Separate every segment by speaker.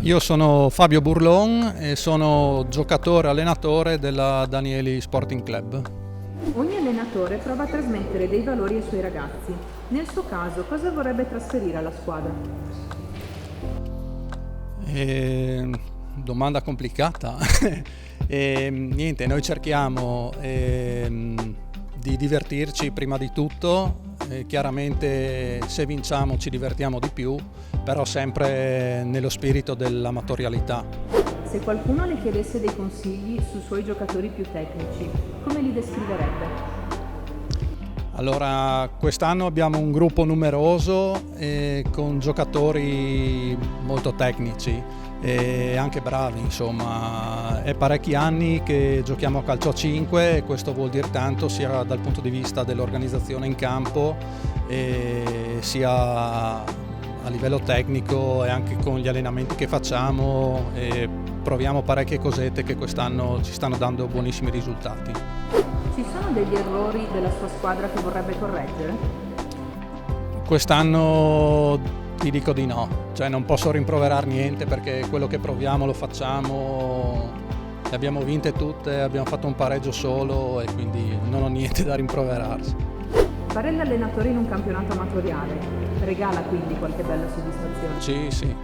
Speaker 1: Io sono Fabio Burlon e sono giocatore-allenatore della Danieli Sporting Club.
Speaker 2: Ogni allenatore prova a trasmettere dei valori ai suoi ragazzi. Nel suo caso, cosa vorrebbe trasferire alla squadra?
Speaker 1: Domanda complicata. Niente, noi cerchiamo di divertirci prima di tutto. Chiaramente se vinciamo ci divertiamo di più, però sempre nello spirito dell'amatorialità.
Speaker 2: Se qualcuno le chiedesse dei consigli sui suoi giocatori più tecnici, come li descriverebbe?
Speaker 1: Allora, quest'anno abbiamo un gruppo numeroso con giocatori molto tecnici e anche bravi, insomma. È parecchi anni che giochiamo a calcio a 5 e questo vuol dire tanto sia dal punto di vista dell'organizzazione in campo sia a livello tecnico e anche con gli allenamenti che facciamo e proviamo parecchie cosette che quest'anno ci stanno dando buonissimi risultati.
Speaker 2: Ci sono degli errori della sua squadra che vorrebbe correggere?
Speaker 1: Quest'anno ti dico di no, cioè non posso rimproverare niente perché quello che proviamo lo facciamo, le abbiamo vinte tutte, abbiamo fatto un pareggio solo e quindi non ho niente da rimproverarsi.
Speaker 2: Fare l'allenatore in un campionato amatoriale regala quindi qualche bella soddisfazione?
Speaker 1: Sì,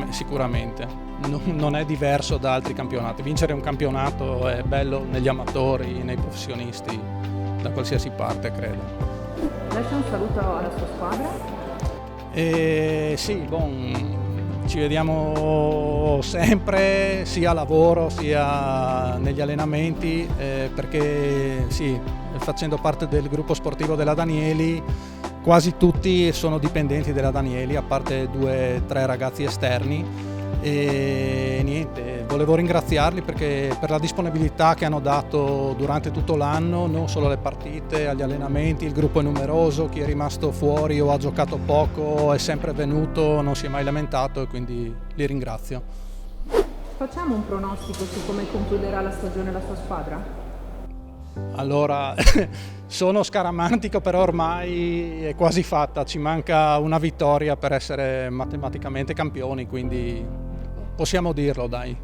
Speaker 1: sicuramente. Non è diverso da altri campionati. Vincere un campionato è bello negli amatori, nei professionisti, da qualsiasi parte, credo.
Speaker 2: Lascia un saluto alla sua squadra?
Speaker 1: Sì, ci vediamo sempre, sia a lavoro sia negli allenamenti, perché sì, facendo parte del gruppo sportivo della Danieli, quasi tutti sono dipendenti della Danieli, a parte 2 o 3 ragazzi esterni. E niente, volevo ringraziarli perché per la disponibilità che hanno dato durante tutto l'anno, non solo alle partite, agli allenamenti, il gruppo è numeroso, chi è rimasto fuori o ha giocato poco è sempre venuto, non si è mai lamentato e quindi li ringrazio.
Speaker 2: Facciamo un pronostico su come concluderà la stagione la sua squadra?
Speaker 1: Allora, sono scaramantico, però ormai è quasi fatta, ci manca una vittoria per essere matematicamente campioni, quindi possiamo dirlo, dai.